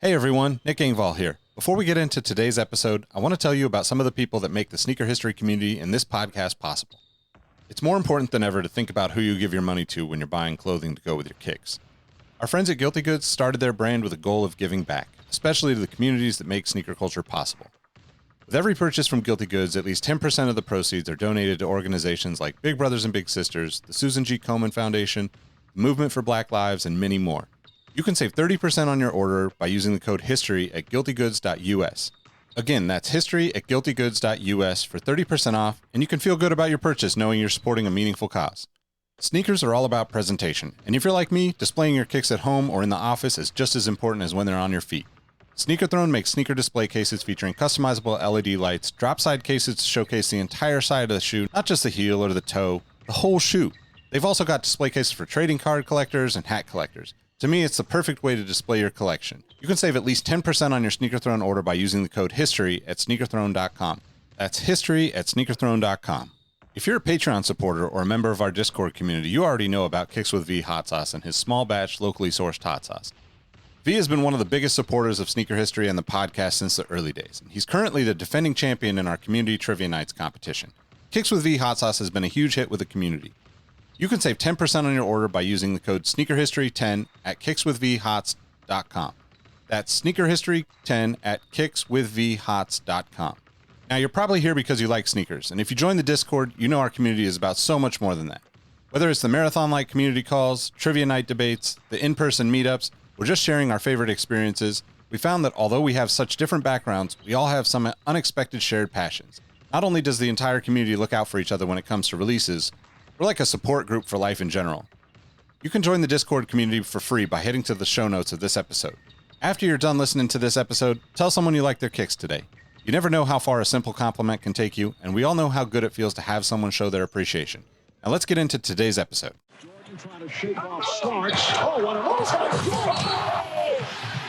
Hey everyone, Nick Engvall here. Before we get into today's episode, I want to tell you about some of the people that make the sneaker history community and this podcast possible. It's more important than ever to think about who you give your money to when you're buying clothing to go with your kicks. Our friends at Guilty Goods started their brand with a goal of giving back, especially to the communities that make sneaker culture possible. With every purchase from Guilty Goods, at least 10% of the proceeds are donated to organizations like Big Brothers and Big Sisters, the Susan G. Komen Foundation, the Movement for Black Lives, and many more. You can save 30% on your order by using the code HISTORY at guiltygoods.us. Again, that's history at guiltygoods.us for 30% off, and you can feel good about your purchase knowing you're supporting a meaningful cause. Sneakers are all about presentation, and if you're like me, displaying your kicks at home or in the office is just as important as when they're on your feet. Sneaker Throne makes sneaker display cases featuring customizable LED lights, drop-side cases to showcase the entire side of the shoe, not just the heel or the toe, the whole shoe. They've also got display cases for trading card collectors and hat collectors. To me, it's the perfect way to display your collection. You can save at least 10% on your Sneaker Throne order by using the code HISTORY at sneakerthrone.com. That's history at sneakerthrone.com. If you're a Patreon supporter or a member of our Discord community, you already know about Kicks with V hot sauce and his small batch, locally sourced hot sauce. V has been one of the biggest supporters of sneaker history and the podcast since the early days. He's currently the defending champion in our community trivia nights competition. Kicks with V hot sauce has been a huge hit with the community. You can save 10% on your order by using the code SneakerHistory10 at kickswithvhots.com. That's SneakerHistory10 at kickswithvhots.com. Now, you're probably here because you like sneakers, and if you join the Discord, you know our community is about so much more than that. Whether it's the marathon-like community calls, trivia night debates, the in-person meetups, or just sharing our favorite experiences, we found that although we have such different backgrounds, we all have some unexpected shared passions. Not only does the entire community look out for each other when it comes to releases, we're like a support group for life in general. You can join the Discord community for free by heading to the show notes of this episode. After you're done listening to this episode, tell someone you like their kicks today. You never know how far a simple compliment can take you, and we all know how good it feels to have someone show their appreciation. Now let's get into today's episode. Jordan trying to shake off starch. Oh, what an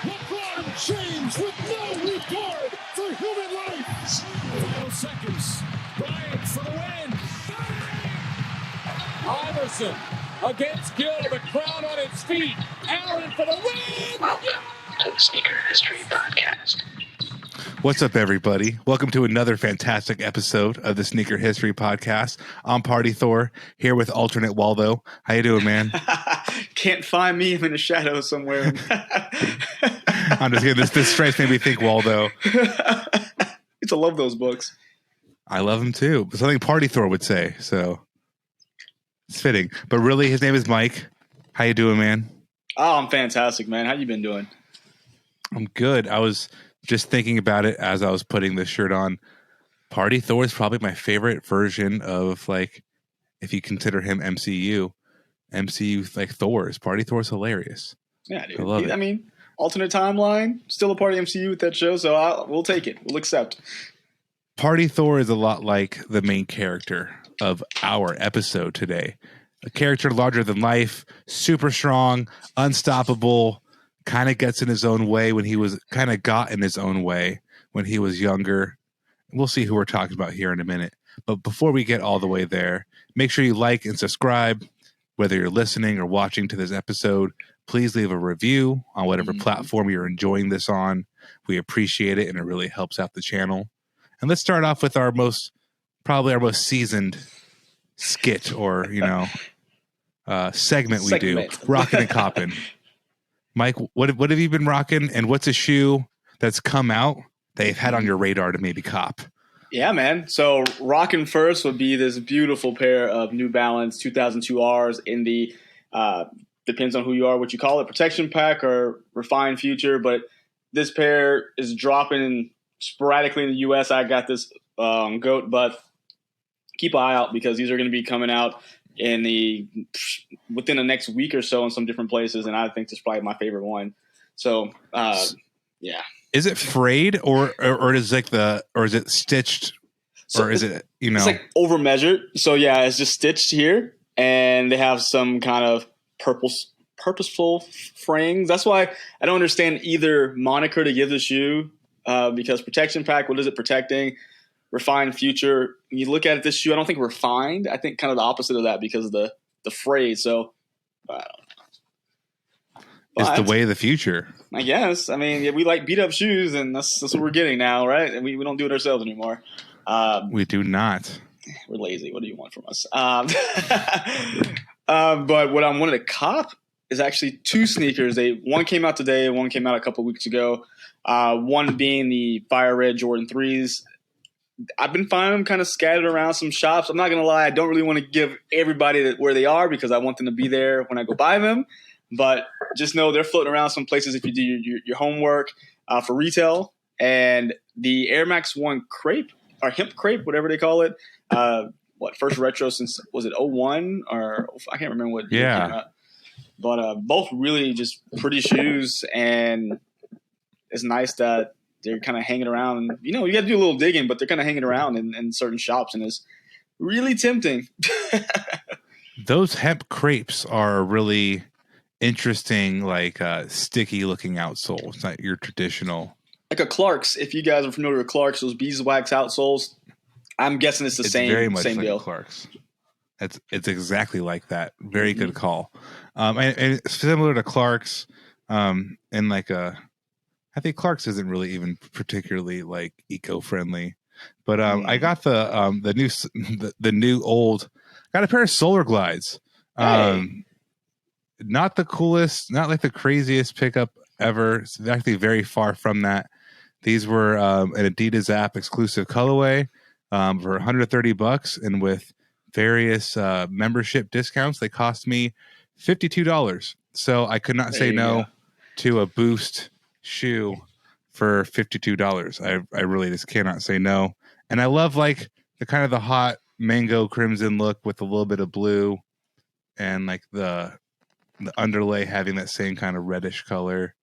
LeBron James with no regard for human life. Final seconds. Bryant for the win. Iverson against Gill, the crowd on its feet. Allen for the win. Welcome to the Sneaker History Podcast. What's up, everybody? Welcome to another fantastic episode of the Sneaker History Podcast. I'm Party Thor, here with alternate Waldo. How you doing, man? Can't find me. I'm in the shadows somewhere. I'm just kidding. This stress made me think Waldo. It's I love those books. I love him too. Something Party Thor would say, so it's fitting. But really, his name is Mike. How you doing, man? Oh, I'm fantastic, man. How you been doing? I'm good. I was just thinking about it as I was putting this shirt on. Party Thor is probably my favorite version of, like, if you consider him MCU like Thor's. Party Thor's hilarious. Yeah, dude. I love it. I mean, alternate timeline, still a part of MCU with that show, so we'll take it. We'll accept. Party Thor is a lot like the main character of our episode today. A character larger than life, super strong, unstoppable, kind of gets in his own way when he was kind of got in his own way when he was younger. We'll see who we're talking about here in a minute. But before we get all the way there, make sure you like and subscribe, whether you're listening or watching to this episode. Please leave a review on whatever platform you're enjoying this on. We appreciate it, and it really helps out the channel. And let's start off with probably our most seasoned skit or, segment we do. Rockin' and Coppin'. Mike, what have you been rocking, and what's a shoe that's come out that you've had on your radar to maybe cop? Yeah, man. So rocking first would be this beautiful pair of New Balance 2002 Rs in the depends on who you are, what you call it, protection pack or refined future. But this pair is dropping sporadically in the U.S. I got this goat, but keep an eye out because these are going to be coming out within the next week or so in some different places, and I think this is probably my favorite one. So, yeah. Is it frayed or is it stitched, or is it It's like over measured. So yeah, it's just stitched here, and they have some kind of purposeful frayings. That's why I don't understand either moniker to give the shoe, because protection pack, what is it protecting? Refined future. When you look at this shoe, I don't think refined. I think kind of the opposite of that because of the fray. So I don't know. is the But way of the future. I guess. I mean, yeah, we like beat up shoes, and that's what we're getting now, right? And we don't do it ourselves anymore. We do not. We're lazy. What do you want from us? But what I wanted to cop is actually two sneakers. One came out today, one came out a couple weeks ago. One being the Fire Red Jordan 3s. I've been finding them kind of scattered around some shops. I'm not going to lie. I don't really want to give everybody where they are because I want them to be there when I go buy them. But just know they're floating around some places if you do your homework for retail. And the Air Max 1 crepe or hemp crepe, whatever they call it. First retro since, was it 01 or I can't remember what year it came out. But both really just pretty shoes, and it's nice that they're kind of hanging around. You got to do a little digging, but they're kind of hanging around in certain shops, and it's really tempting. Those hemp crepes are really interesting, like sticky looking outsole. It's not your traditional. Like a Clark's, if you guys are familiar with Clark's, those beeswax outsoles, I'm guessing it's same very much same like deal. Clark's. It's exactly like that. Very good call. And it's similar to Clark's, and like I think Clark's isn't really even particularly like eco-friendly, but I got the new old. Got a pair of Solar Glides. Hey. Not the coolest, not like the craziest pickup ever. It's actually very far from that. These were an Adidas app exclusive colorway for $130, and with various membership discounts, they cost me $52. So I could not say no to a Boost shoe for $52. I really just cannot say no. And I love like the kind of the hot mango crimson look with a little bit of blue, and like the underlay having that same kind of reddish color.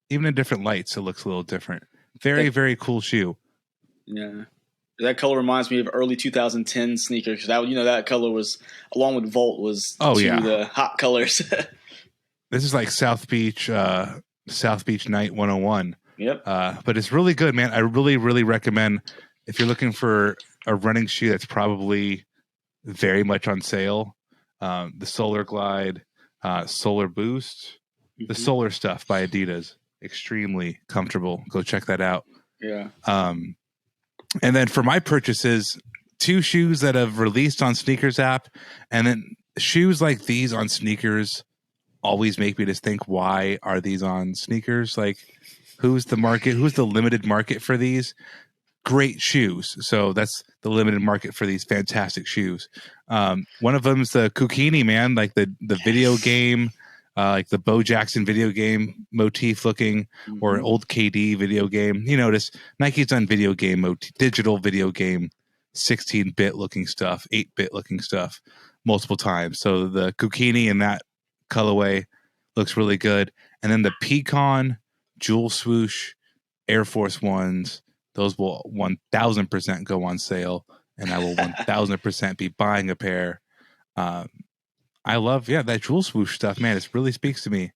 Even in different lights, it looks a little different. Very, very cool shoe. Yeah. That color reminds me of early 2010 sneakers. That color was, along with Volt, was the hot colors. This is like South Beach Night 101. Yep. But it's really good, man. I really, really recommend if you're looking for a running shoe that's probably very much on sale. The Solar Glide, Solar Boost, the Solar stuff by Adidas. Extremely comfortable. Go check that out. Yeah. And then for my purchases, two shoes that have released on Sneakers app, and then shoes like these on Sneakers always make me just think, why are these on Sneakers? Like, who's the market? Who's the limited market for these? Great shoes. So that's the limited market for these fantastic shoes. One of them is the Kukini, man, like the video game, like the Bo Jackson video game motif looking, or an old KD video game. Just Nike's done video game digital video game, 16-bit looking stuff, 8-bit looking stuff multiple times. So the Kukini in that colorway looks really good. And then the Pecan Jewel Swoosh Air Force Ones, those will 1,000% go on sale, and I will 1,000% be buying a pair. I love, that Jewel Swoosh stuff, man. It really speaks to me.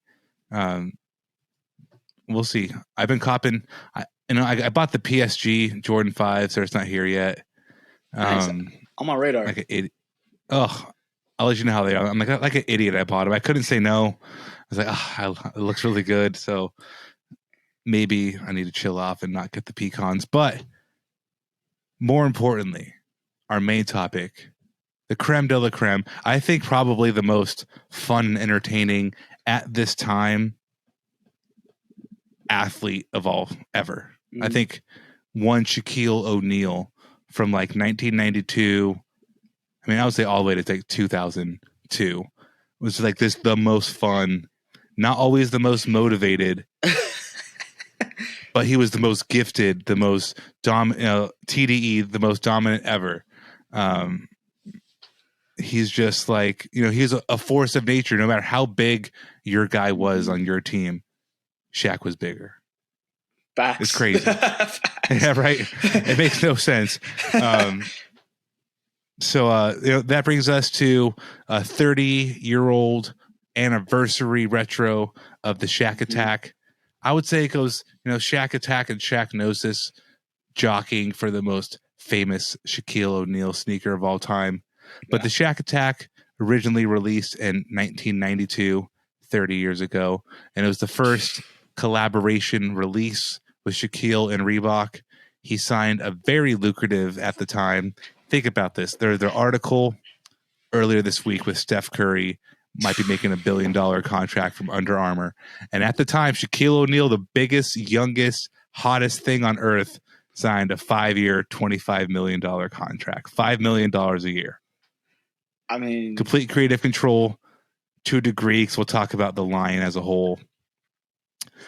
We'll see. I've been copping. I bought the PSG Jordan 5, so it's not here yet. Nice. On my radar. Like an idiot. Oh, I'll let you know how they are. I'm like an idiot. I bought them. I couldn't say no. I was like, it looks really good. So maybe I need to chill off and not get the pecans. But more importantly, our main topic, the creme de la creme. I think probably the most fun and entertaining at this time athlete of all ever. I think one Shaquille O'Neal from like 1992. I mean, I would say all the way to like 2002 was like the most fun, not always the most motivated, but he was the most gifted, the most TDE, the most dominant ever. He's just like, he's a force of nature. No matter how big your guy was on your team, Shaq was bigger. Facts. It's crazy. Yeah, right. It makes no sense. So that brings us to a 30-year-old anniversary retro of the Shaq Attack. I would say it goes, Shaq Attack and Shaq Gnosis jockeying for the most famous Shaquille O'Neal sneaker of all time. But the Shaq Attack, originally released in 1992, 30 years ago. And it was the first collaboration release with Shaquille and Reebok. He signed a very lucrative at the time. Think about this. Their article earlier this week with Steph Curry might be making $1 billion contract from Under Armour. And at the time, Shaquille O'Neal, the biggest, youngest, hottest thing on earth, signed a 5-year, $25 million contract. $5 million a year. I mean, Complete creative control to a degree, because we'll talk about the line as a whole.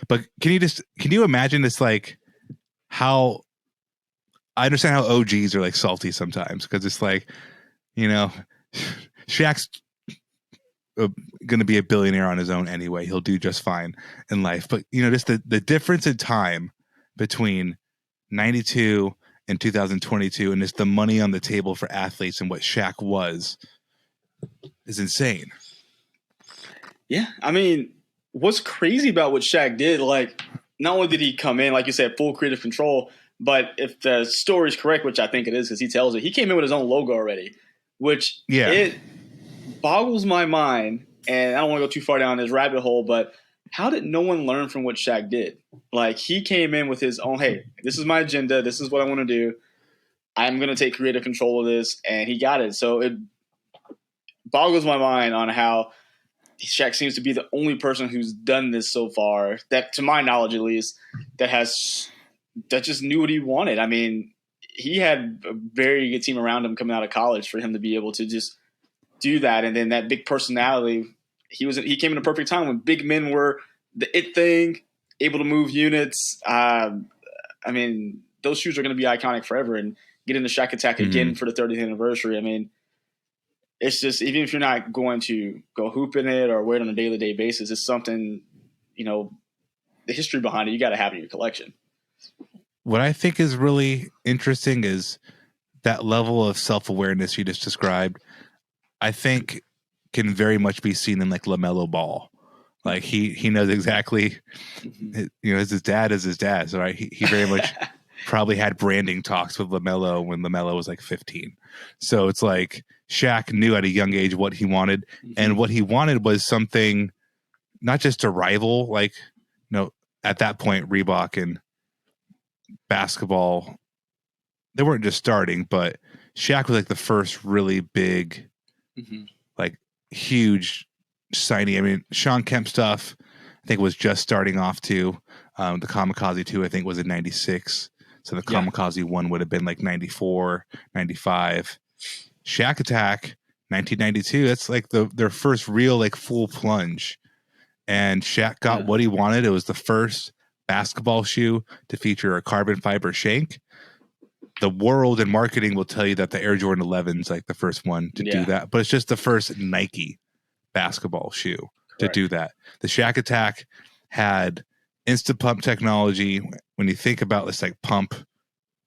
But can you imagine this, like, how I understand how OGs are like salty sometimes, because it's like, you know, Shaq's going to be a billionaire on his own anyway. He'll do just fine in life. But, you know, just the difference in time between 92 and 2022 and just the money on the table for athletes and what Shaq was is insane. Yeah. I mean, what's crazy about what Shaq did, like, not only did he come in, like you said, full creative control, but if the story's correct, which I think it is because he tells it, he came in with his own logo already, which it boggles my mind. And I don't want to go too far down this rabbit hole, but how did no one learn from what Shaq did? Like, he came in with his own, hey, this is my agenda. This is what I want to do. I'm going to take creative control of this. And he got it. So it boggles my mind on how Shaq seems to be the only person who's done this so far, that, to my knowledge at least, that just knew what he wanted. I mean, he had a very good team around him coming out of college for him to be able to just do that. And then that big personality, he came in a perfect time when big men were the it thing, able to move units. I mean, those shoes are going to be iconic forever. And getting the Shaq Attack again for the 30th anniversary, I mean, it's just, even if you're not going to go hoop in it or wear it on a day-to-day basis, it's something, you know, the history behind it, you got to have in your collection. What I think is really interesting is that level of self-awareness you just described, I think can very much be seen in like LaMelo Ball. Like he knows exactly, you know, his dad is his dad. So right? He very much probably had branding talks with LaMelo when LaMelo was like 15. So it's like Shaq knew at a young age what he wanted. And what he wanted was something not just to rival, like, you know, at that point, Reebok and basketball, they weren't just starting, but Shaq was like the first really big, like huge signing. I mean, Sean Kemp stuff, I think, was just starting off too. The Kamikaze 2, I think, was in 96. So the Kamikaze 1 would have been like 94, 95. Shaq Attack, 1992. That's like their first real like full plunge. And Shaq got what he wanted. It was the first basketball shoe to feature a carbon fiber shank. The world and marketing will tell you that the Air Jordan 11 is like the first one to do that, but it's just the first Nike basketball shoe to do that. The Shaq Attack had instant pump technology. When you think about this, like pump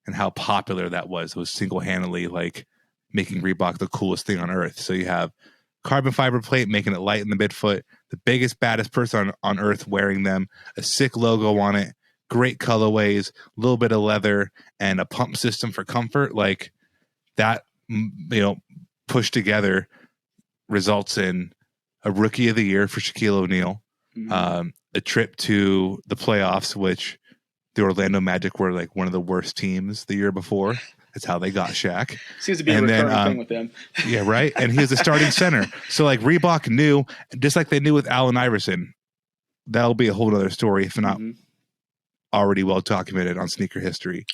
and how popular that was, it was single-handedly like making Reebok the coolest thing on earth. So you have carbon fiber plate, making it light in the midfoot, the biggest, baddest person on earth wearing them, a sick logo on it, great colorways, a little bit of leather, and a pump system for comfort. Like that, you know, pushed together results in a Rookie of the Year for Shaquille O'Neal, a trip to the playoffs, which the Orlando Magic were like one of the worst teams the year before. That's how they got Shaq. Seems to be a recurring thing with them. Yeah, right. And he was a starting center. So like Reebok knew, just like they knew with Allen Iverson, that'll be a whole other story if not already well documented on sneaker history.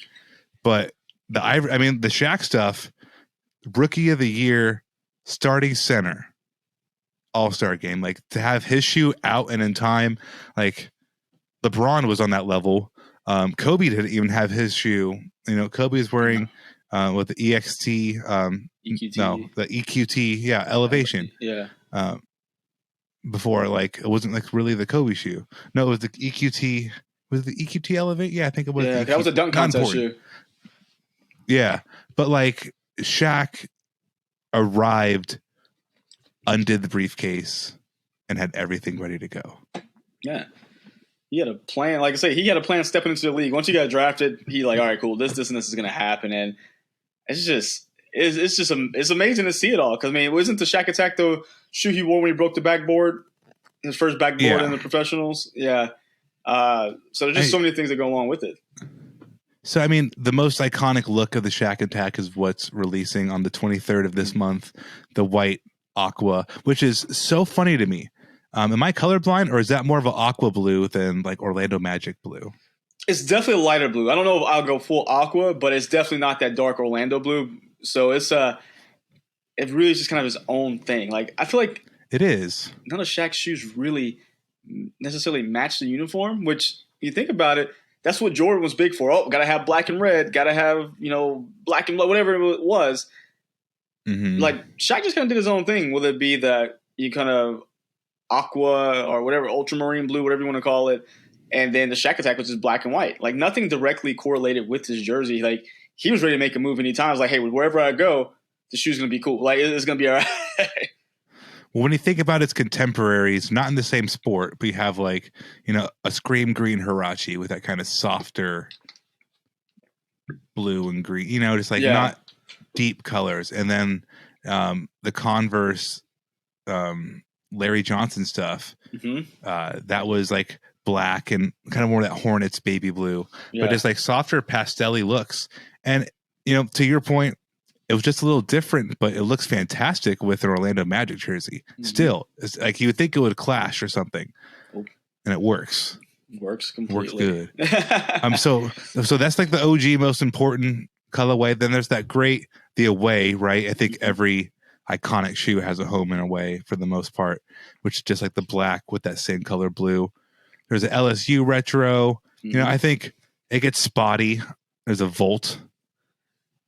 But the Shaq stuff, Rookie of the Year, starting center, all-star game, like to have his shoe out and in time, like LeBron was on that level. Kobe didn't even have his shoe. You know, Kobe is wearing with the EXT, EQT. No, the EQT, elevation. Yeah. Before, like, it wasn't like really the Kobe shoe. No, it was the EQT. Was it the EQT Elevate? Yeah, I think it was. Yeah, that was a dunk contest shoe. Yeah, but like Shaq arrived, undid the briefcase, and had everything ready to go. Yeah. He had a plan. Like I say, he had a plan stepping into the league. Once he got drafted, he like, all right, cool. This, and this is going to happen. And it's amazing to see it all. Because, I mean, wasn't the Shaq Attack the shoe he wore when he broke the backboard his first backboard in the professionals. Yeah. So there's just so many things that go along with it. So, I mean, the most iconic look of the Shaq Attack is what's releasing on the 23rd of this month, the white aqua, which is so funny to me. Am I colorblind, or is that more of an aqua blue than like Orlando Magic blue? It's definitely a lighter blue. I don't know if I'll go full aqua, but it's definitely not that dark Orlando blue. So it really is just kind of his own thing. Like, I feel like it is. None of Shaq's shoes really necessarily match the uniform, which you think about it, that's what Jordan was big for. Oh, got to have black and red, got to have, black and black, whatever it was. Mm-hmm. Like, Shaq just kind of did his own thing, whether it be that you kind of aqua or whatever, ultramarine blue, whatever you want to call it. And then the Shaq Attack was just black and white. Like, nothing directly correlated with his jersey. Like, he was ready to make a move anytime. I was like, hey, wherever I go, the shoe's going to be cool. Like, it's going to be all right. Well, when you think about its contemporaries, not in the same sport, but you have like, a Scream Green Huarache with that kind of softer blue and green, just like not deep colors. And then the Converse Larry Johnson stuff, that was like black and kind of more that Hornets baby blue, but just like softer pastel-y looks. And, to your point, it was just a little different, but it looks fantastic with an Orlando Magic jersey. Still, it's like you would think it would clash or something, and it works. Works completely. Works good. So that's like the OG most important colorway. Then there's that great the away, right? I think every iconic shoe has a home and away for the most part, which is just like the black with that same color blue. There's an LSU retro. I think it gets spotty. There's a Volt.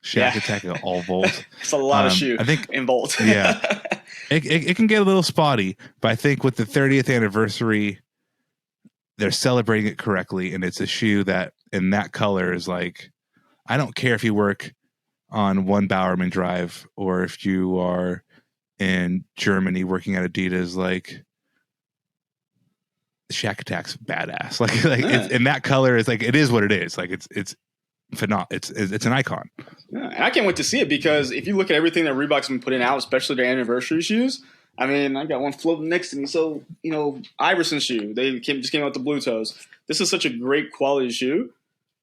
Shaq Attack, all Volt. It's a lot of shoe, I think, in Volt. It can get a little spotty, but I think with the 30th anniversary, they're celebrating it correctly, and it's a shoe that in that color is like, I don't care if you work on One Bowerman Drive or if you are in Germany working at Adidas, like the Shaq Attack's badass. Like it's, in that color is like, it is what it is. Like it's phenomenal. It's an icon. Yeah, and I can't wait to see it, because if you look at everything that Reebok's been putting out, especially their anniversary shoes, I mean, I got one floating next to me. So, Iverson shoe, they just came out with the blue toes. This is such a great quality shoe.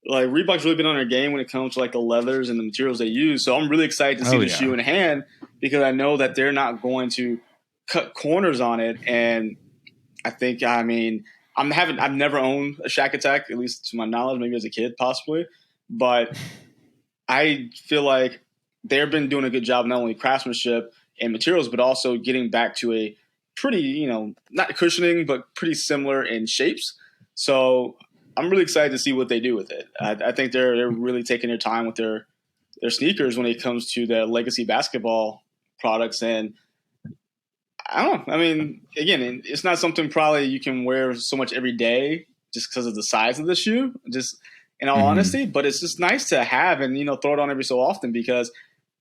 Like, Reebok's really been on their game when it comes to like the leathers and the materials they use. So I'm really excited to see the shoe in hand, because I know that they're not going to cut corners on it. And I think, I've never owned a Shaq Attack, at least to my knowledge, maybe as a kid, possibly. But I feel like they've been doing a good job, not only craftsmanship and materials, but also getting back to a pretty, not cushioning, but pretty similar in shapes. So I'm really excited to see what they do with it. I think they're really taking their time with their sneakers when it comes to their legacy basketball products. And I don't know. I mean, again, it's not something probably you can wear so much every day just because of the size of the shoe, just in all honesty, but it's just nice to have and, throw it on every so often, because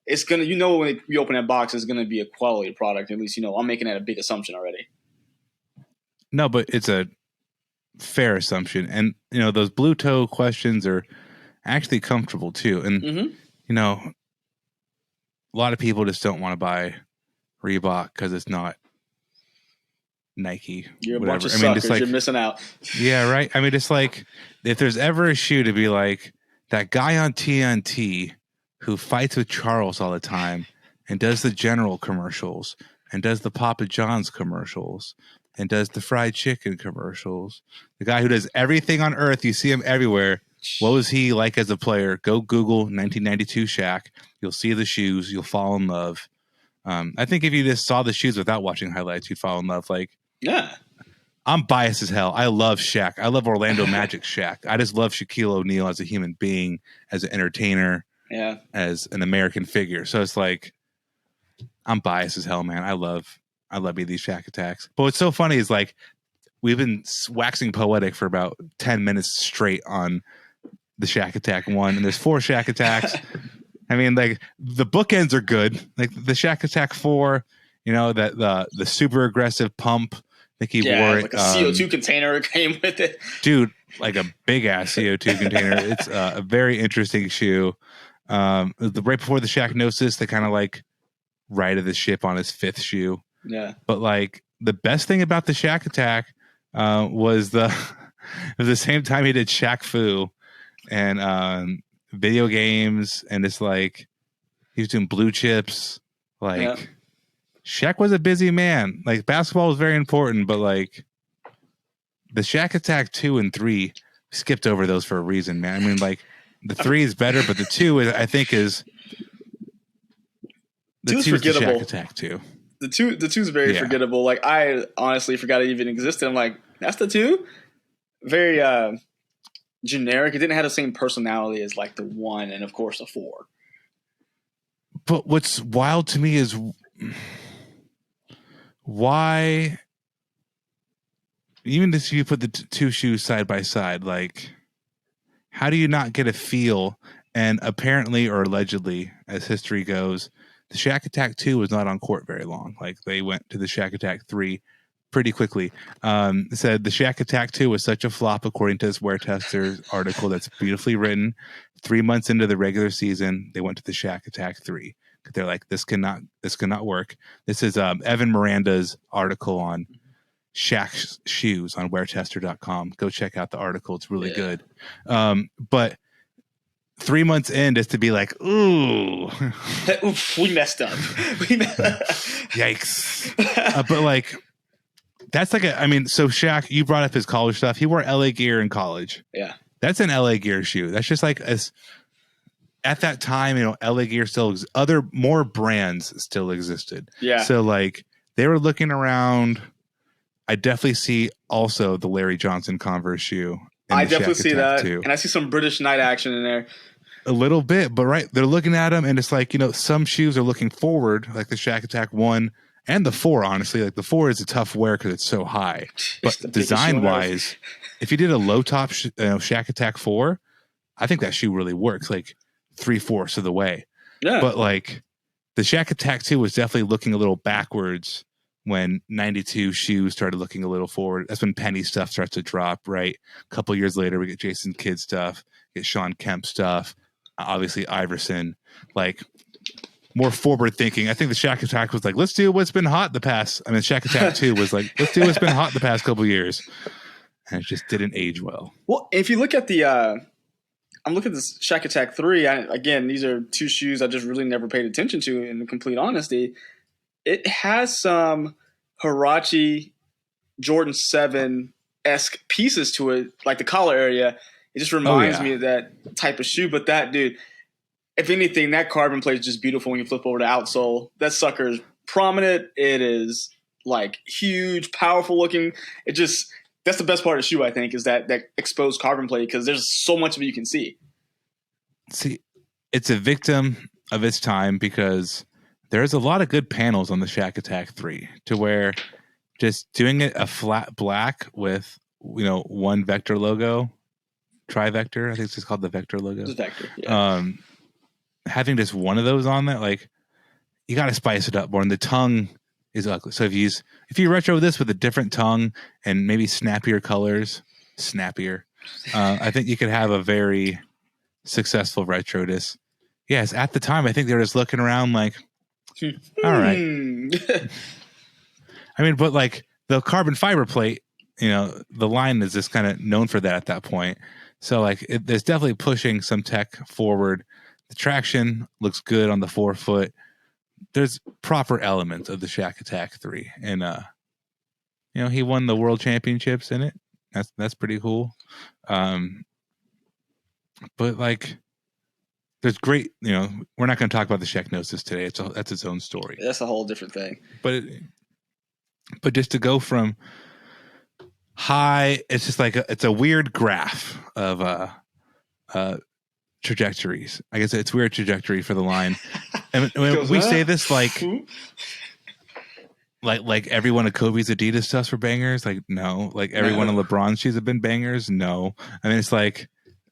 it's going to, when you open that box, it's going to be a quality product. At least, I'm making that a big assumption already. No, but it's a fair assumption. And, those blue toe questions are actually comfortable too. And, a lot of people just don't want to buy Reebok because it's not Nike. You're a bunch of suckers. You're missing out. Yeah, right. I mean, it's like, if there's ever a shoe to be like that guy on TNT who fights with Charles all the time and does the General commercials and does the Papa John's commercials and does the fried chicken commercials, the guy who does everything on earth, you see him everywhere. What was he like as a player? Go Google 1992 Shaq. You'll see the shoes. You'll fall in love. I think if you just saw the shoes without watching highlights, you'd fall in love. Like, yeah, I'm biased as hell. I love Shaq. I love Orlando Magic Shaq. I just love Shaquille O'Neal as a human being, as an entertainer, as an American figure. So it's like, I'm biased as hell, man. I love these Shaq Attacks. But what's so funny is like, we've been waxing poetic for about 10 minutes straight on the Shaq Attack 1, and there's 4 Shaq Attacks. I mean, like, the bookends are good. Like the Shaq Attack 4, that the super aggressive pump. I think he wore it. Like a CO2 container came with it. Dude, like a big ass CO2 container. It's a very right shoe. Right before the Shaq Gnosis, they kind of like righted the ship on his 5th shoe. Yeah. But like the best thing about the Shaq Attack was the same time he did Shaq Fu and video games, and it's like he was doing blue chips. Like Shaq was a busy man. Like basketball was very important, but like the Shaq Attack 2 and 3 skipped over those for a reason, man. I mean, like the 3 is better, but the 2 is, I think, is the 2 is forgettable. The Shaq Attack 2. The 2 is very forgettable. Like I honestly forgot it even existed. I'm like, that's the 2? Very generic. It didn't have the same personality as like the 1 and of course the 4. But what's wild to me is why, even if you put the 2 shoes side by side, like how do you not get a feel? And apparently or allegedly, as history goes, the Shaq Attack 2 was not on court very long. Like they went to the Shaq Attack 3 pretty quickly. It said the Shaq Attack 2 was such a flop, according to this Wear Tester article that's beautifully written. 3 months into the regular season, they went to the Shaq Attack 3. They're like, this cannot work. This is Evan Miranda's article on Shaq's shoes on weartester.com. Go check out the article. It's really good. But 3 months in, just to be like, ooh, we messed up. Yikes. But like, that's like so Shaq, you brought up his college stuff. He wore LA Gear in college. Yeah. That's an LA Gear shoe. That's just like at that time, LA Gear more brands still existed. Yeah. So like they were looking around. I definitely see also the Larry Johnson Converse shoe. I definitely see that. Too. And I see some British Knight action in there. A little bit, but right. They're looking at them and it's like, some shoes are looking forward, like the Shaq Attack 1 and the 4, honestly. Like the 4 is a tough wear because it's so high. But design-wise, if you did a low-top Shaq Attack 4, I think that shoe really works, like 3/4 of the way. Yeah. But like the Shaq Attack 2 was definitely looking a little backwards when 92 shoes started looking a little forward. That's when Penny stuff starts to drop, right? A couple years later, we get Jason Kidd stuff, get Sean Kemp stuff, obviously Iverson, like more forward thinking. I think the Shaq Attack was like, let's do what's been hot Shaq Attack 2 was like, let's do what's been hot the past couple years. And it just didn't age well. Well, if you look at I'm looking at this Shaq Attack 3. Again, these are 2 shoes I just really never paid attention to, in complete honesty. It has some Huarache Jordan 7-esque pieces to it, like the collar area. It just reminds me of that type of shoe. But that, dude, if anything, that carbon plate is just beautiful when you flip over the outsole. That sucker is prominent. It is like huge, powerful looking. That's the best part of the shoe, I think, is that exposed carbon plate, because there's so much of it you can see. See, it's a victim of its time because there's a lot of good panels on the Shaq Attack 3 to where just doing it a flat black with, one vector logo, trivector, I think it's just called the vector logo. It's vector, yeah. Having just one of those on there, like, you got to spice it up more. And the tongue is ugly. So if you retro this with a different tongue and maybe snappier colors, I think you could have a very successful retro disc. Yes, at the time, I think they were just looking around like, all right. But like the carbon fiber plate, the line is just kind of known for that at that point. So like there's definitely pushing some tech forward. The traction looks good on the 4-foot. There's proper elements of the Shaq Attack 3. And, he won the world championships in it. That's pretty cool. But like, there's great, we're not going to talk about the Shaqnosis today. That's its own story. That's a whole different thing. But just to go from high, it's just like it's a weird graph of trajectories. I guess it's weird trajectory for the line. And when we say this like every one of Kobe's Adidas stuffs were bangers, like no. Like every one of LeBron's shoes have been bangers, no. It's like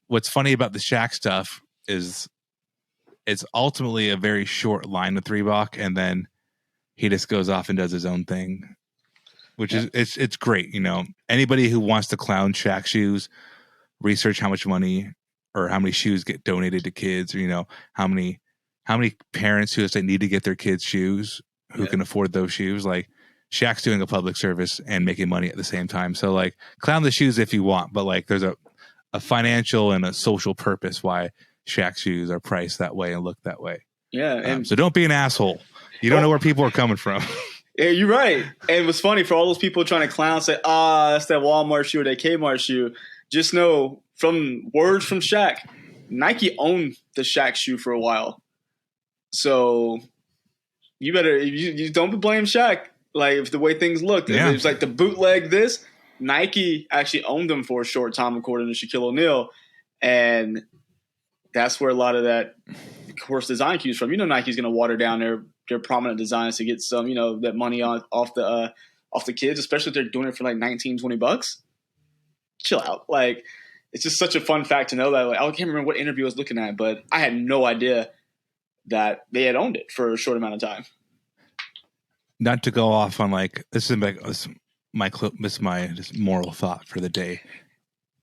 what's funny about the Shaq stuff is it's ultimately a very short line with Reebok, and then he just goes off and does his own thing, which is it's great. Anybody who wants to clown Shaq shoes, research how much money or how many shoes get donated to kids, or how many parents who say need to get their kids shoes who can afford those shoes. Like Shaq's doing a public service and making money at the same time. So like clown the shoes if you want, but like there's a financial and a social purpose why Shaq shoes are priced that way and look that way. Yeah. And so don't be an asshole. You don't know where people are coming from. Yeah, you're right. And it was funny for all those people trying to clown, say, that's that Walmart shoe or that Kmart shoe. Just know from words from Shaq, Nike owned the Shaq shoe for a while. So you better, you don't blame Shaq. Like if the way things looked, it was like the bootleg this, Nike actually owned them for a short time, according to Shaquille O'Neal. And that's where a lot of that, of course, design cues from. Nike's going to water down their prominent designs to get some, that money off the kids, especially if they're doing it for like $19-20. Chill out. Like, it's just such a fun fact to know that. Like, I can't remember what interview I was looking at, but I had no idea that they had owned it for a short amount of time. Not to go off on like this is my just moral thought for the day.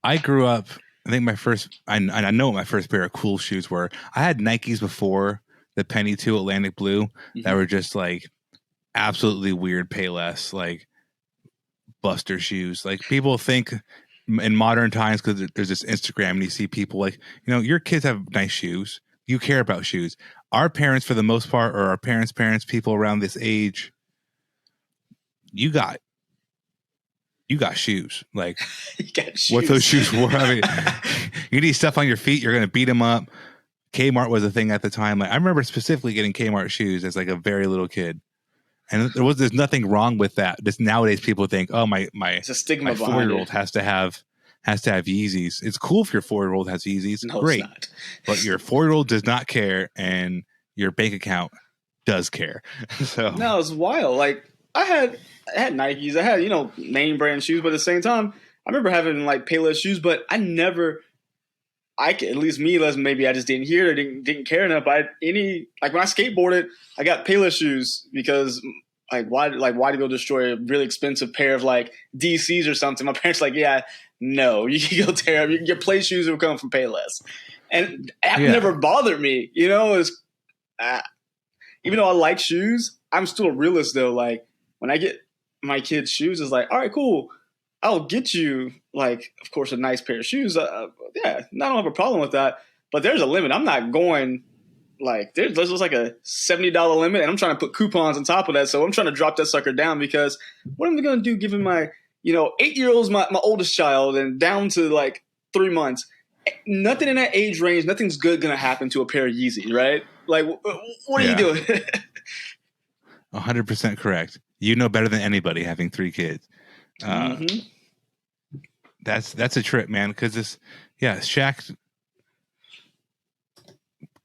I grew up. I think I know what my first pair of cool shoes were. I had Nikes before the Penny 2 Atlantic Blue that were just like absolutely weird Payless, like Buster shoes. Like people think in modern times, because there's this Instagram and you see people like, your kids have nice shoes. You care about shoes. Our parents, for the most part, or our parents' parents, people around this age, you got shoes. Like what those shoes were. I mean, you need stuff on your feet. You're going to beat them up. Kmart was a thing at the time. Like I remember specifically getting Kmart shoes as like a very little kid, and there's nothing wrong with that. Just nowadays, people think, oh my, it's a stigma. My 4-year-old has to have Yeezys. It's cool if your 4-year-old has Yeezys. No, great, it's not. But your 4-year-old does not care, and your bank account does care. So no, it's wild. Like I had Nikes. I had name brand shoes, but at the same time, I remember having like Payless shoes, but I never. At least maybe I just didn't hear it, didn't care enough. But when I skateboarded, I got Payless shoes because why to go destroy a really expensive pair of like DCs or something? My parents like, yeah, no, you can go tear up. You can get play shoes that will come from Payless, and that never bothered me. Even though I like shoes, I'm still a realist though. Like when I get my kids' shoes, it's like, all right, cool. I'll get you, like, of course, a nice pair of shoes. I don't have a problem with that. But there's a limit. I'm not going, like, there's like a $70 limit, and I'm trying to put coupons on top of that. So I'm trying to drop that sucker down because what am I going to do given my, 8-year-old's my oldest child and down to, like, 3 months? Nothing in that age range, nothing's good going to happen to a pair of Yeezys, right? Like, what are you doing? 100% correct. You know better than anybody having 3 kids. That's a trip, man. Because Shaq,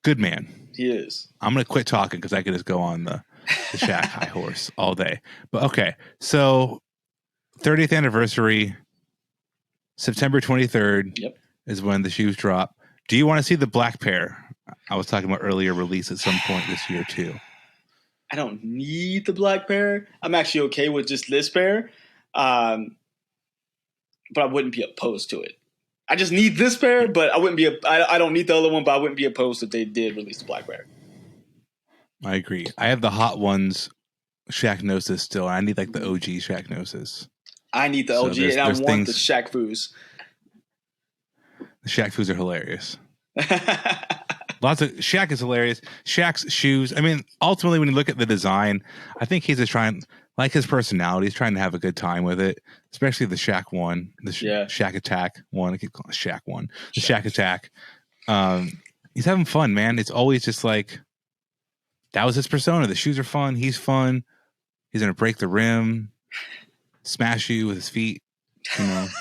good man. He is. I'm gonna quit talking because I could just go on the Shaq high horse all day. But okay, so 30th anniversary, September 23rd is when the shoes drop. Do you want to see the black pair? I was talking about earlier release at some point this year too. I don't need the black pair. I'm actually okay with just this pair. But I wouldn't be opposed to it. I just need this pair, but I wouldn't be. I don't need the other one, but I wouldn't be opposed if they did release the black pair. I agree. I have the hot ones, Shaq Gnosis still. I need like the OG Shaq Gnosis. I need the OG, and I want the Shaq Foos. The Shaq Foos are hilarious. Shaq is hilarious. Shaq's shoes. I mean, ultimately, when you look at the design, I think he's just trying. Like his personality, he's trying to have a good time with it, especially the Shaq one, Shaq Attack one. I keep calling it Shaq one, the Shaq Attack. He's having fun, man. It's always just like that was his persona. The shoes are fun. He's fun. He's gonna break the rim, smash you with his feet.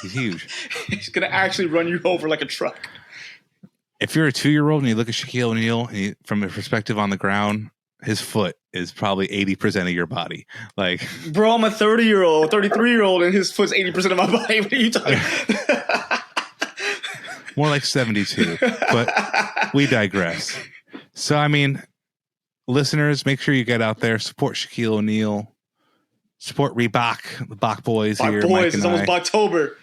He's huge. He's gonna actually run you over like a truck. If you're a 2-year-old and you look at Shaquille O'Neal from a perspective on the ground, his foot is probably 80% of your body. Like, bro, I'm a 30-year-old, 33-year-old, and his foot's 80% of my body. What are you talking? More like 72. But we digress. So, I mean, listeners, make sure you get out there, support Shaquille O'Neal, support Reebok, the Bach boys here. Boys, it's almost October.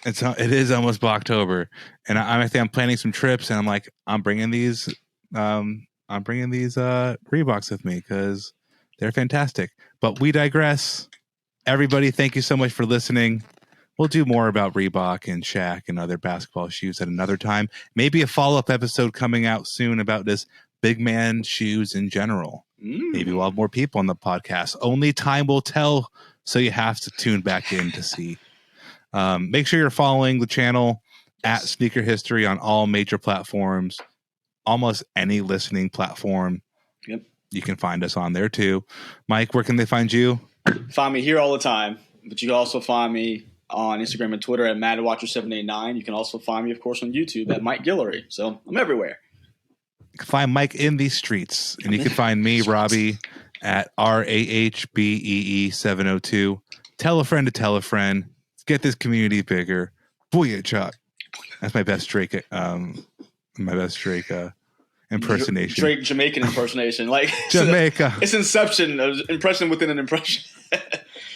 It is almost October, and I'm planning some trips, and I'm bringing these. Reeboks with me because they're fantastic. But we digress. Everybody, thank you so much for listening. We'll do more about Reebok and Shaq and other basketball shoes at another time. Maybe a follow-up episode coming out soon about this big man shoes in general. Maybe we'll have more people on the podcast. Only time will tell, so you have to tune back in to see. Make sure you're following the channel at Sneaker History on all major platforms, almost any listening platform. Yep. You can find us on there too. Mike, where can they find you? Find me here all the time, but you can also find me on Instagram and Twitter at MadWatcher789. You can also find me, of course, on YouTube at Mike Guillory. So I'm everywhere. You can find Mike in these streets, and you can find me, Robbie, at RAHBEE702. Tell a friend to tell a friend. Let's get this community bigger. Booyah, Chuck. That's my best Drake. Impersonation. Drake Jamaican impersonation. Like Jamaica. It's Inception. Impression within an impression.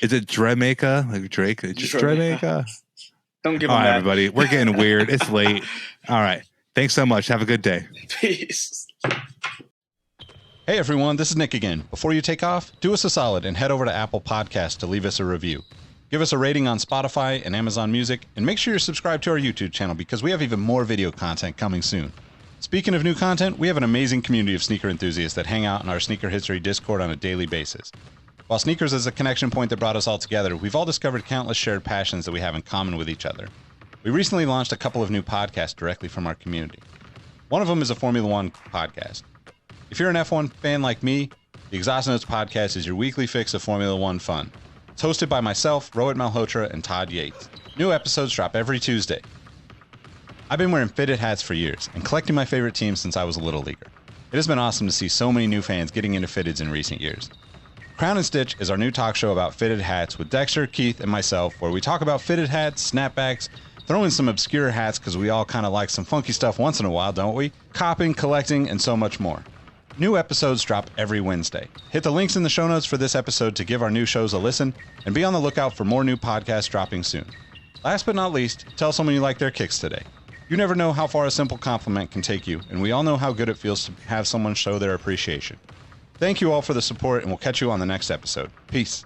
Is it Jamaica? Like Drake? It's just Jamaica. Don't give All him right, that. everybody. We're getting weird. It's late. All right. Thanks so much. Have a good day. Peace. Hey everyone, this is Nick again. Before you take off, do us a solid and head over to Apple Podcasts to leave us a review. Give us a rating on Spotify and Amazon Music, and make sure you're subscribed to our YouTube channel because we have even more video content coming soon. Speaking of new content, we have an amazing community of sneaker enthusiasts that hang out in our Sneaker History Discord on a daily basis. While sneakers is a connection point that brought us all together, we've all discovered countless shared passions that we have in common with each other. We recently launched a couple of new podcasts directly from our community. One of them is a Formula One podcast. If you're an F1 fan like me, the Exhaust Notes podcast is your weekly fix of Formula One fun. It's hosted by myself, Rohit Malhotra, and Todd Yates. New episodes drop every Tuesday. I've been wearing fitted hats for years and collecting my favorite teams since I was a little leaguer. It has been awesome to see so many new fans getting into fitteds in recent years. Crown and Stitch is our new talk show about fitted hats with Dexter, Keith, and myself, where we talk about fitted hats, snapbacks, throw in some obscure hats because we all kind of like some funky stuff once in a while, don't we? Copping, collecting, and so much more. New episodes drop every Wednesday. Hit the links in the show notes for this episode to give our new shows a listen, and be on the lookout for more new podcasts dropping soon. Last but not least, tell someone you like their kicks today. You never know how far a simple compliment can take you, and we all know how good it feels to have someone show their appreciation. Thank you all for the support, and we'll catch you on the next episode. Peace.